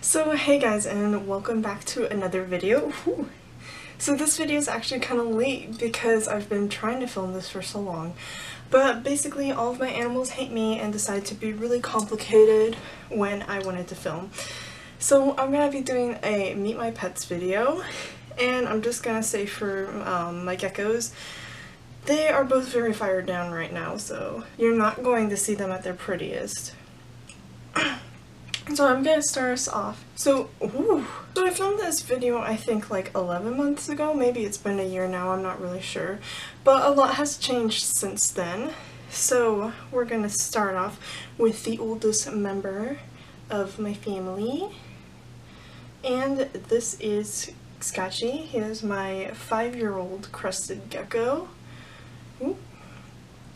So hey guys, and welcome back to another video. Ooh. So this video is actually kind of late because I've been trying to film this for so long. But basically all of my animals hate me and decide to be really complicated when I wanted to film. So I'm going to be doing a Meet My Pets video, and I'm just going to say for my geckos, they are both very fired down right now, so you're not going to see them at their prettiest. So I'm gonna start us off. So I filmed this video I think like 11 months ago, maybe it's been a year now, I'm not really sure. But a lot has changed since then. So we're gonna start off with the oldest member of my family. And this is Scotchy. He is my 5-year-old Crested Gecko. Ooh.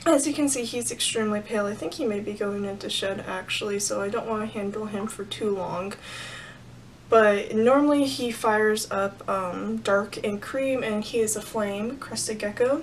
As you can see, he's extremely pale. I think he may be going into shed actually, so I don't want to handle him for too long. But normally he fires up dark and cream, and he is a flame Crested Gecko.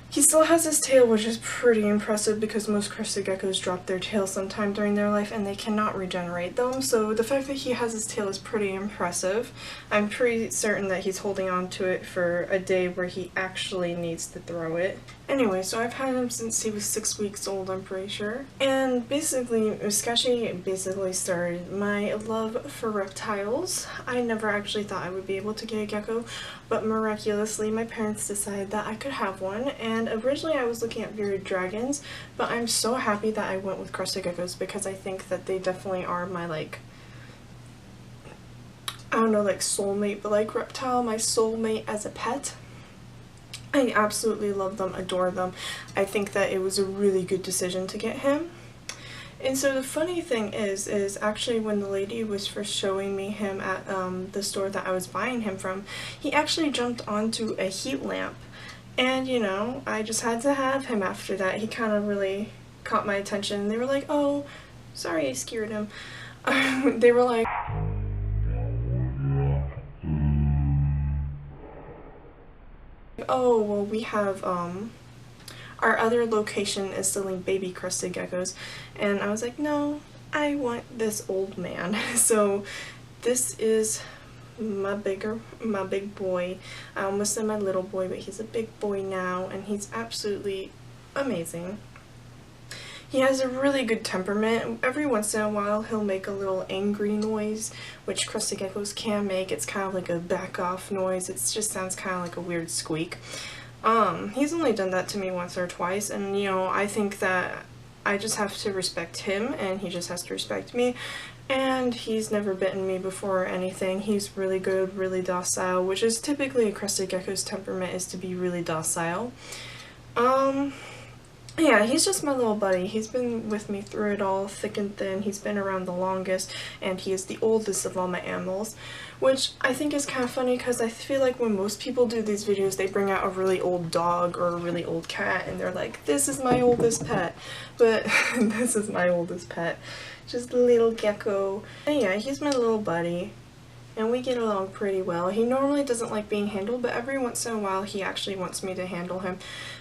He still has his tail, which is pretty impressive because most Crested Geckos drop their tail sometime during their life and they cannot regenerate them. So the fact that he has his tail is pretty impressive. I'm pretty certain that he's holding on to it for a day where he actually needs to throw it. Anyway, so I've had him since he was 6 weeks old, I'm pretty sure. And basically, Scotchy basically started my love for reptiles. I never actually thought I would be able to get a gecko, but miraculously my parents decided that I could have one. And originally I was looking at bearded dragons, but I'm so happy that I went with crested geckos because I think that they definitely are my, like, I don't know, like soulmate, but like reptile, my soulmate as a pet. I absolutely love them, adore them. I think that it was a really good decision to get him. And so the funny thing is actually when the lady was first showing me him at the store that I was buying him from, he actually jumped onto a heat lamp. And you know, I just had to have him after that. He kind of really caught my attention. They were like, oh, sorry I scared him. They were like, oh, well, we have, our other location is selling baby crested geckos, and I was like, no, I want this old man. So this is my big boy. I almost said my little boy, but he's a big boy now, and he's absolutely amazing. He has a really good temperament. Every once in a while he'll make a little angry noise, which crested geckos can make. It's kind of like a back off noise. It just sounds kind of like a weird squeak. He's only done that to me once or twice, and you know, I think that I just have to respect him and he just has to respect me. And he's never bitten me before or anything. He's really good, really docile, which is typically a crested gecko's temperament, is to be really docile. Yeah, he's just my little buddy. He's been with me through it all, thick and thin. He's been around the longest, and he is the oldest of all my animals, which I think is kind of funny because I feel like when most people do these videos, they bring out a really old dog or a really old cat, and they're like, this is my oldest pet. But this is my oldest pet. Just a little gecko. And yeah, he's my little buddy, and we get along pretty well. He normally doesn't like being handled, but every once in a while he actually wants me to handle him.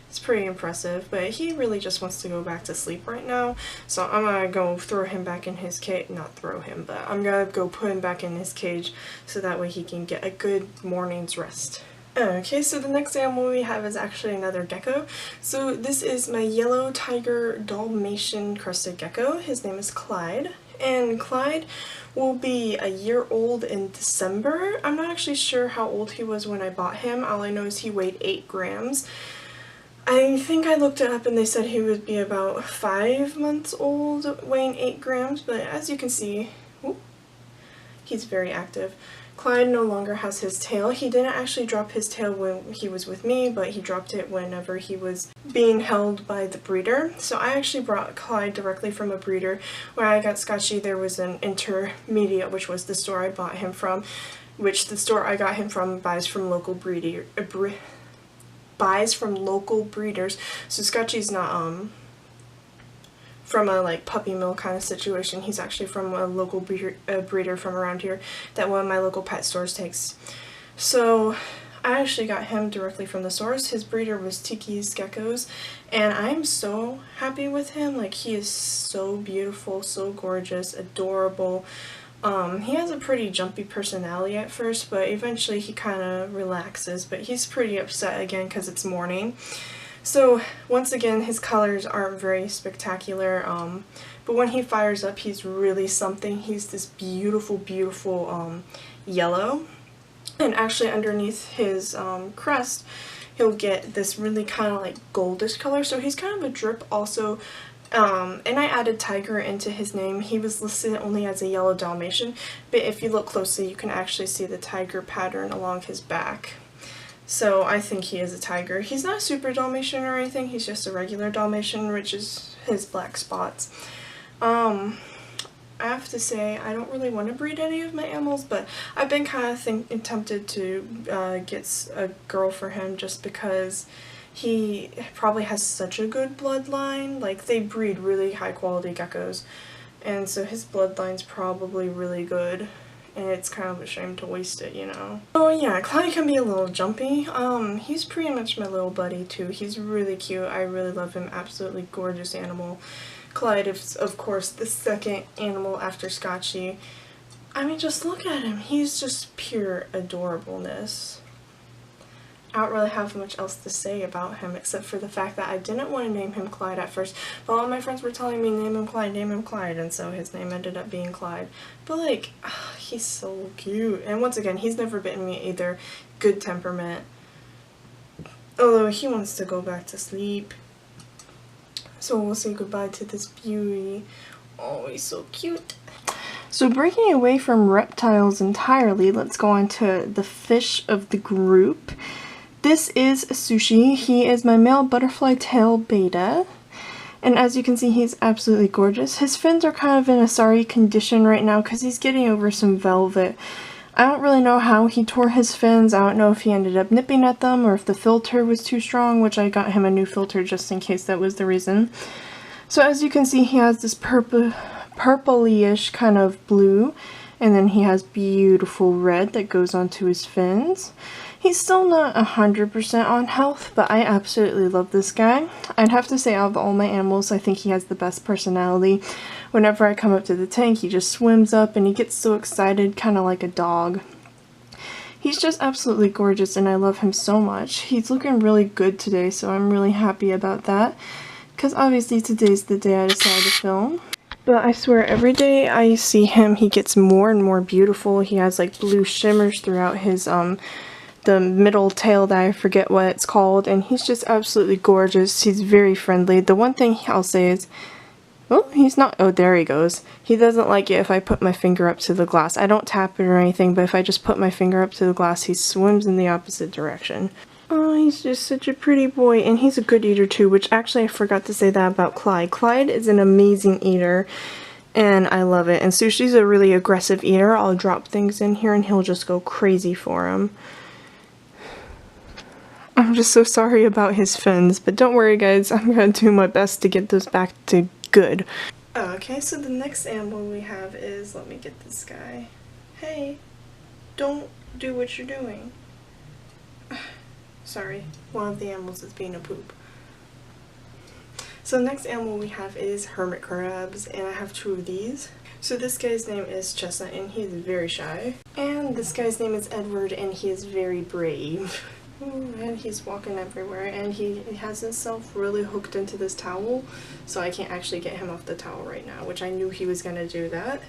It's pretty impressive, but he really just wants to go back to sleep right now, so I'm gonna go throw him back in his cage. Not throw him, but I'm gonna go put him back in his cage so that way he can get a good morning's rest. Okay, so the next animal we have is actually another gecko. So this is my yellow tiger Dalmatian crested gecko. His name is Clyde, and Clyde will be a year old in December. I'm not actually sure how old he was when I bought him. All I know is he weighed 8 grams. I think I looked it up and they said he would be about 5 months old, weighing 8 grams, but as you can see, he's very active. Clyde no longer has his tail. He didn't actually drop his tail when he was with me, but he dropped it whenever he was being held by the breeder. So I actually brought Clyde directly from a breeder. When I got Scotchy, there was an intermediate, which was the store I bought him from, which the store I got him from buys from local breeders. So Scotchy's not from a like puppy mill kind of situation. He's actually from a local breeder from around here that one of my local pet stores takes. So I actually got him directly from the source. His breeder was Tiki's Geckos, and I'm so happy with him. Like, he is so beautiful, so gorgeous, adorable. He has a pretty jumpy personality at first, but eventually he kind of relaxes, but he's pretty upset again because it's morning. So once again, his colors aren't very spectacular, but when he fires up, he's really something. He's this beautiful, beautiful yellow, and actually underneath his crest, he'll get this really kind of like goldish color, so he's kind of a drip also. And I added tiger into his name. He was listed only as a yellow Dalmatian, but if you look closely, you can actually see the tiger pattern along his back. So I think he is a tiger. He's not a super Dalmatian or anything, he's just a regular Dalmatian, which is his black spots. I have to say, I don't really want to breed any of my animals, but I've been kind of tempted to get a girl for him just because he probably has such a good bloodline. Like, they breed really high quality geckos, and so his bloodline's probably really good. And it's kind of a shame to waste it, you know. Oh yeah, Clyde can be a little jumpy. He's pretty much my little buddy too. He's really cute. I really love him. Absolutely gorgeous animal. Clyde is, of course, the second animal after Scotchy. I mean, just look at him. He's just pure adorableness. I don't really have much else to say about him except for the fact that I didn't want to name him Clyde at first, but all my friends were telling me name him Clyde, and so his name ended up being Clyde. But like, he's so cute. And once again, he's never bitten me either. Good temperament. Although he wants to go back to sleep. So we'll say goodbye to this beauty. Oh, he's so cute. So breaking away from reptiles entirely, let's go on to the fish of the group. This is Sushi. He is my male butterfly tail beta, and as you can see, he's absolutely gorgeous. His fins are kind of in a sorry condition right now because he's getting over some velvet. I don't really know how he tore his fins. I don't know if he ended up nipping at them or if the filter was too strong, which I got him a new filter just in case that was the reason. So as you can see, he has this purpley-ish kind of blue, and then he has beautiful red that goes onto his fins. He's still not 100% on health, but I absolutely love this guy. I'd have to say out of all my animals, I think he has the best personality. Whenever I come up to the tank, he just swims up and he gets so excited, kind of like a dog. He's just absolutely gorgeous and I love him so much. He's looking really good today, so I'm really happy about that. Because obviously today's the day I decided to film. But I swear, every day I see him, he gets more and more beautiful. He has like blue shimmers throughout his the middle tail that I forget what it's called, and he's just absolutely gorgeous. He's very friendly. The one thing I'll say is, oh, he's not, oh, there he goes. He doesn't like it if I put my finger up to the glass. I don't tap it or anything, but if I just put my finger up to the glass, he swims in the opposite direction. Oh, he's just such a pretty boy, and he's a good eater too, which actually I forgot to say that about Clyde. Clyde is an amazing eater, and I love it. And Sushi's a really aggressive eater. I'll drop things in here and he'll just go crazy for him. I'm just so sorry about his fins, but don't worry guys, I'm gonna do my best to get those back to good. Okay, so the next animal we have is, let me get this guy. Hey, don't do what you're doing. Sorry, one of the animals is being a poop. So the next animal we have is hermit crabs, and I have two of these. So this guy's name is Chestnut, and he is very shy. And this guy's name is Edward, and he is very brave. Ooh, and he's walking everywhere, and he has himself really hooked into this towel, so I can't actually get him off the towel right now, which I knew he was gonna do that.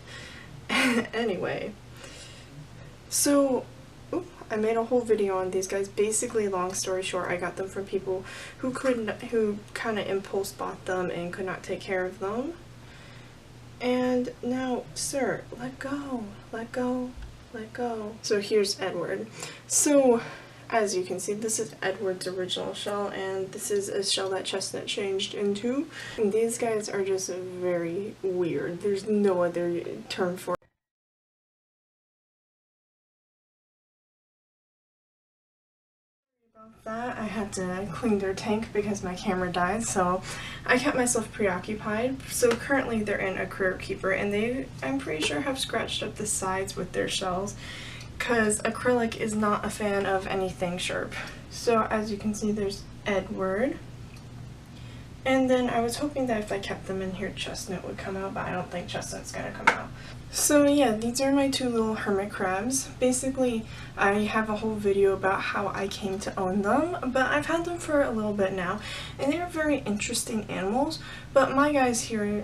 Anyway, so I made a whole video on these guys. Basically, long story short, I got them from people who kind of impulse bought them and could not take care of them. And now, sir, let go, let go, let go. So here's Edward. So as you can see, this is Edward's original shell, and this is a shell that Chestnut changed into. And these guys are just very weird. There's no other term for it. About that, I had to clean their tank because my camera died, so I kept myself preoccupied. So currently they're in a critter keeper, and they, I'm pretty sure, have scratched up the sides with their shells, because acrylic is not a fan of anything sharp. So as you can see, there's Edward. And then I was hoping that if I kept them in here, Chestnut would come out, but I don't think Chestnut's gonna come out. So yeah, these are my two little hermit crabs. Basically, I have a whole video about how I came to own them, but I've had them for a little bit now, and they're very interesting animals, but my guys here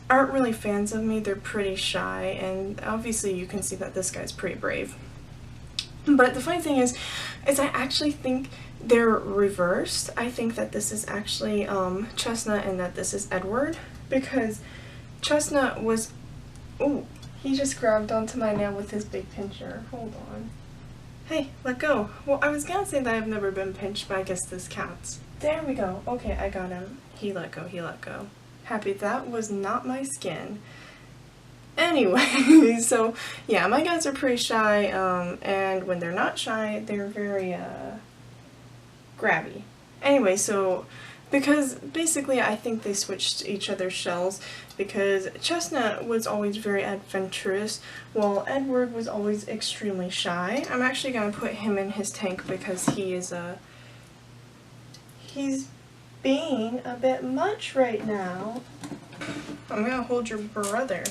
aren't really fans of me. They're pretty shy, and obviously you can see that this guy's pretty brave. But the funny thing is I actually think they're reversed. I think that this is actually Chestnut and that this is Edward, because Chestnut was... Oh, he just grabbed onto my nail with his big pincher. Hold on. Hey, let go. Well, I was gonna say that I've never been pinched, but I guess this counts. There we go. Okay, I got him. He let go, he let go. Happy that was not my skin. Anyway, so yeah, my guys are pretty shy, and when they're not shy, they're very grabby. Anyway, so because basically I think they switched each other's shells, because Chestnut was always very adventurous while Edward was always extremely shy. I'm actually going to put him in his tank because he is he's being a bit much right now. I'm going to hold your brother.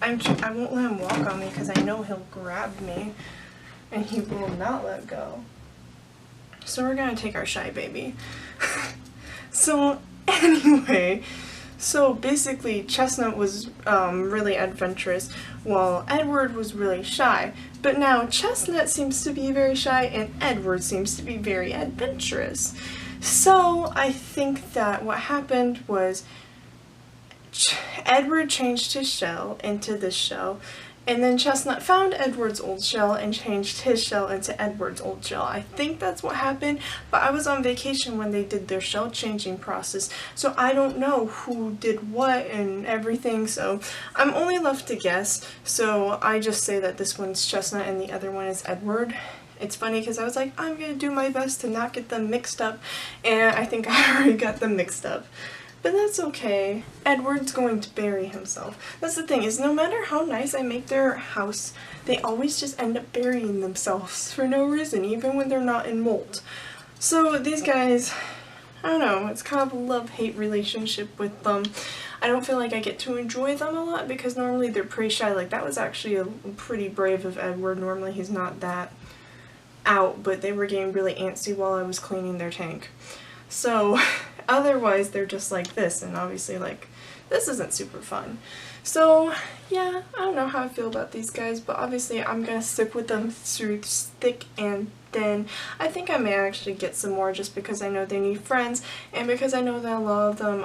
I won't let him walk on me because I know he'll grab me and he will not let go. So we're gonna take our shy baby. So anyway, so basically Chestnut was really adventurous while Edward was really shy. But now Chestnut seems to be very shy and Edward seems to be very adventurous. So I think that what happened was Edward changed his shell into this shell, and then Chestnut found Edward's old shell and changed his shell into Edward's old shell. I think that's what happened, but I was on vacation when they did their shell changing process, so I don't know who did what and everything, so I'm only left to guess. So I just say that this one's Chestnut and the other one is Edward. It's funny because I was like, I'm gonna do my best to not get them mixed up, and I think I already got them mixed up. But that's okay. Edward's going to bury himself. That's the thing, is no matter how nice I make their house, they always just end up burying themselves for no reason, even when they're not in molt. So these guys, I don't know, it's kind of a love-hate relationship with them. I don't feel like I get to enjoy them a lot because normally they're pretty shy. Like, that was actually a pretty brave of Edward. Normally he's not that out, but they were getting really antsy while I was cleaning their tank. So otherwise they're just like this, and obviously like this isn't super fun. So yeah, I don't know how I feel about these guys, but obviously I'm gonna stick with them through thick and thin. I think I may actually get some more just because I know they need friends, and because I know that a lot of them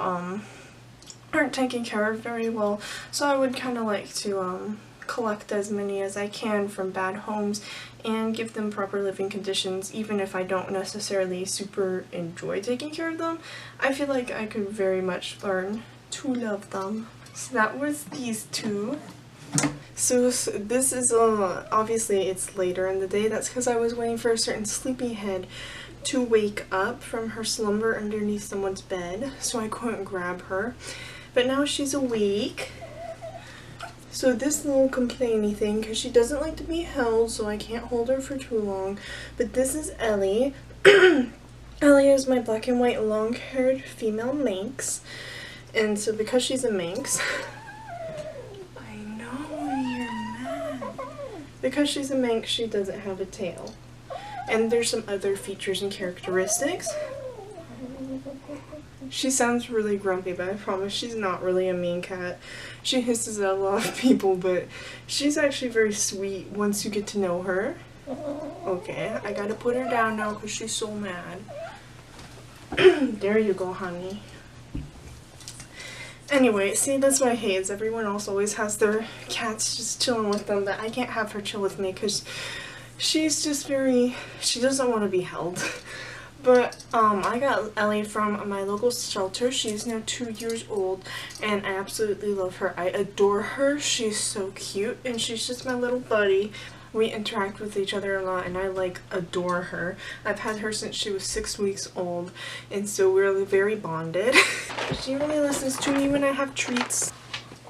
aren't taken care of very well, so I would kind of like to collect as many as I can from bad homes and give them proper living conditions. Even if I don't necessarily super enjoy taking care of them, I feel like I could very much learn to love them. So that was these two. So this is obviously it's later in the day. That's because I was waiting for a certain sleepyhead to wake up from her slumber underneath someone's bed, so I couldn't grab her. But now she's awake. So this little complainy thing, because she doesn't like to be held, so I can't hold her for too long. But this is Ellie. Ellie is my black and white long-haired female Manx. And so because she's a Manx... I know, you're mad. Because she's a Manx, she doesn't have a tail. And there's some other features and characteristics. She sounds really grumpy, but I promise she's not really a mean cat. She hisses at a lot of people, but she's actually very sweet once you get to know her. Okay, I gotta put her down now because she's so mad. There you go, honey. Anyway, see, that's what I hate, is everyone else always has their cats just chilling with them, but I can't have her chill with me because she's just she doesn't want to be held. But I got Ellie from my local shelter. She's now 2 years old, and I absolutely love her. I adore her. She's so cute, and she's just my little buddy. We interact with each other a lot, and I like adore her. I've had her since she was 6 weeks old, and so we're very bonded. She really listens to me when I have treats.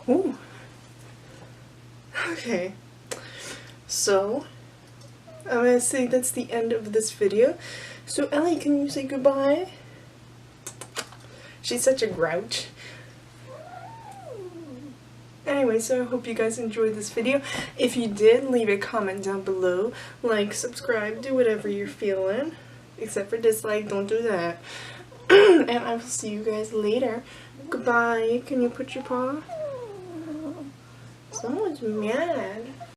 Ooh. Okay. So I'm gonna say that's the end of this video. So Ellie, can you say goodbye? She's such a grouch. Anyway, so I hope you guys enjoyed this video. If you did, leave a comment down below. Like, subscribe, do whatever you're feeling. Except for dislike, don't do that. And I will see you guys later. Goodbye. Can you put your paw? Someone's mad.